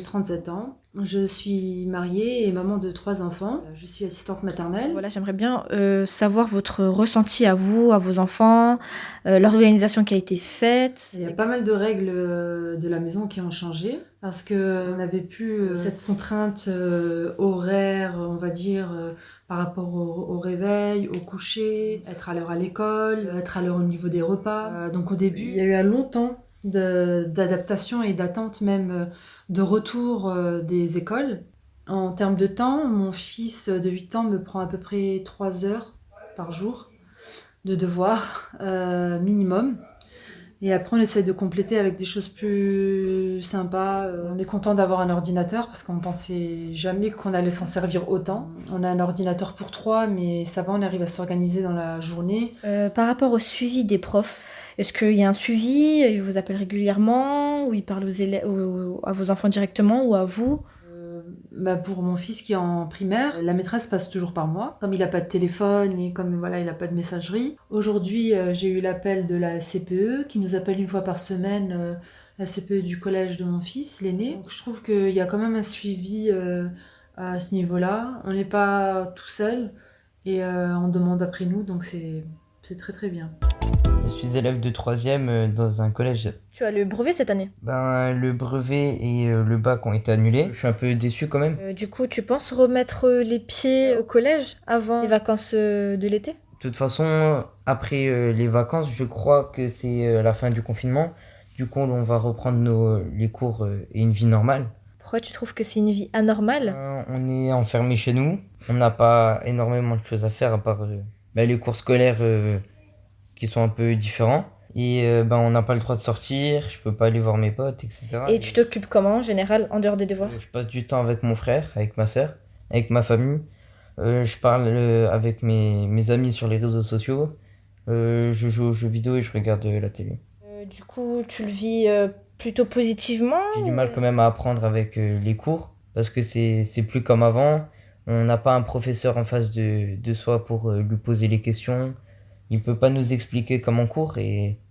37 ans. Je suis mariée et maman de 3 enfants. Je suis assistante maternelle. Voilà, j'aimerais bien savoir votre ressenti à vous, à vos enfants, l'organisation qui a été faite. Il y a pas mal de règles de la maison qui ont changé parce qu'on n'avait plus cette contrainte horaire, on va dire, par rapport au réveil, au coucher, être à l'heure à l'école, être à l'heure au niveau des repas. Donc au début, il y a eu un long temps d'adaptation et d'attente même de retour des écoles. En termes de temps, mon fils de 8 ans me prend à peu près 3 heures par jour de devoirs minimum. Et après, on essaie de compléter avec des choses plus sympas. On est content d'avoir un ordinateur parce qu'on pensait jamais qu'on allait s'en servir autant. On a un ordinateur pour 3, mais ça va, on arrive à s'organiser dans la journée. Par rapport au suivi des profs, est-ce qu'il y a un suivi? Ils vous appellent régulièrement? Ou ils parlent aux élèves, à vos enfants directement ou à vous? Pour mon fils qui est en primaire, la maîtresse passe toujours par moi. Comme il n'a pas de téléphone et comme voilà, il n'a pas de messagerie. Aujourd'hui, j'ai eu l'appel de la CPE qui nous appelle une fois par semaine, la CPE du collège de mon fils, l'aîné. Donc, je trouve qu'il y a quand même un suivi à ce niveau-là. On n'est pas tout seul et on demande après nous, donc c'est très très bien. Je suis élève de 3e dans un collège. Tu as le brevet cette année. Le brevet et le bac ont été annulés. Je suis un peu déçu quand même. Du coup, tu penses remettre les pieds au collège avant les vacances de l'été? De toute façon, après les vacances, je crois que c'est la fin du confinement. Du coup, on va reprendre les cours et une vie normale. Pourquoi tu trouves que c'est une vie anormale? On est enfermé chez nous. On n'a pas énormément de choses à faire à part les cours scolaires qui sont un peu différents. Et on n'a pas le droit de sortir, je peux pas aller voir mes potes, etc. Et tu t'occupes comment en général en dehors des devoirs? Je passe du temps avec mon frère, avec ma sœur, avec ma famille. Je parle avec mes amis sur les réseaux sociaux. Je joue aux jeux vidéo et je regarde la télé. Du coup, tu le vis plutôt positivement? J'ai du mal quand même à apprendre avec les cours parce que c'est plus comme avant. On n'a pas un professeur en face de soi pour lui poser les questions. Il peut pas nous expliquer comme en cours et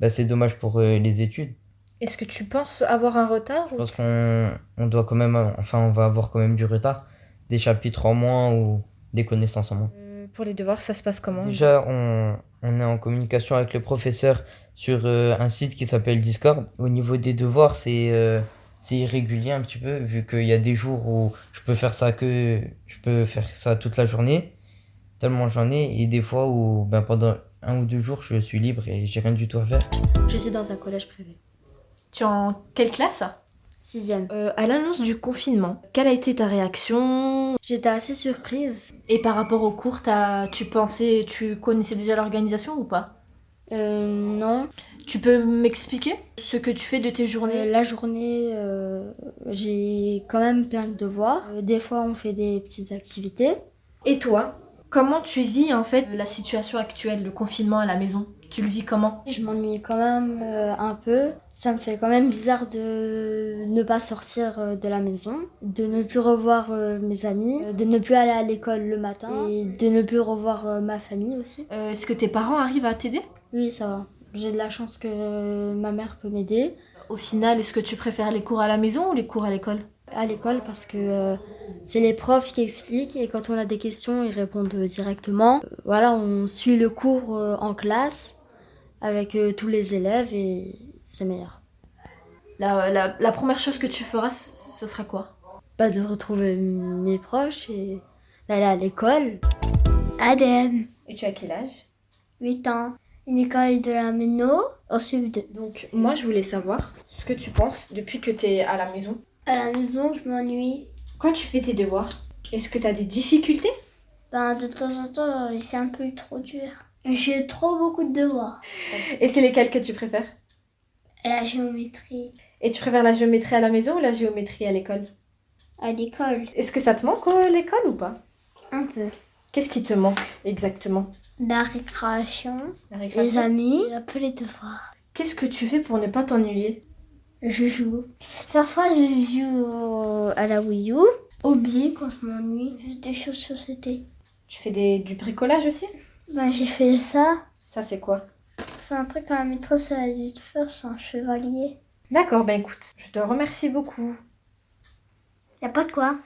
c'est dommage pour les études. Est-ce que tu penses avoir un retard? Je pense qu'on doit quand même, on va avoir quand même du retard, des chapitres en moins ou des connaissances en moins. Pour les devoirs, ça se passe comment? Déjà, on est en communication avec le professeur sur un site qui s'appelle Discord. Au niveau des devoirs, c'est irrégulier un petit peu, vu qu'il y a des jours où je peux faire ça toute la journée, tellement j'en ai, et des fois où pendant 1 ou 2 jours, je suis libre et j'ai rien du tout à faire. Je suis dans un collège privé. Tu es en quelle classe? 6e. À l'annonce du confinement, quelle a été ta réaction? J'étais assez surprise. Et par rapport aux cours, tu connaissais déjà l'organisation ou pas? Non. Tu peux m'expliquer ce que tu fais de tes journées? La journée, j'ai quand même plein de devoirs. Des fois, on fait des petites activités. Et toi, comment tu vis en fait la situation actuelle, le confinement à la maison? Tu le vis comment? Je m'ennuie quand même un peu. Ça me fait quand même bizarre de ne pas sortir de la maison, de ne plus revoir mes amis, de ne plus aller à l'école le matin et de ne plus revoir ma famille aussi. Est-ce que tes parents arrivent à t'aider? Oui, ça va. J'ai de la chance que ma mère peut m'aider. Au final, est-ce que tu préfères les cours à la maison ou les cours à l'école? À l'école parce que c'est les profs qui expliquent et quand on a des questions, ils répondent directement. Voilà, on suit le cours en classe avec tous les élèves et c'est meilleur. La première chose que tu feras, ce sera quoi? De retrouver mes proches et d'aller à l'école. ADM, Et tu as quel âge? 8 ans, une école de la Méno, en CE2. Donc moi je voulais savoir ce que tu penses depuis que tu es à la maison. À la maison, je m'ennuie. Quand tu fais tes devoirs, est-ce que tu as des difficultés? De temps en temps, c'est un peu trop dur. J'ai trop beaucoup de devoirs. Et c'est lesquels que tu préfères? La géométrie, Et tu préfères la géométrie à la maison ou la géométrie à l'école? à l'école, Est-ce que ça te manque l'école ou pas? un peu. Qu'est-ce qui te manque exactement? La récréation, La les récréation? amis, un peu les devoirs. Qu'est-ce que tu fais pour ne pas t'ennuyer? Je joue. Parfois, je joue à la Wii U. Au biais quand je m'ennuie. J'ai des choses sur société. Tu fais du bricolage aussi? J'ai fait ça. Ça c'est quoi? C'est un truc que la maîtresse a dit de faire, c'est un chevalier. D'accord, écoute, je te remercie beaucoup. Y a pas de quoi.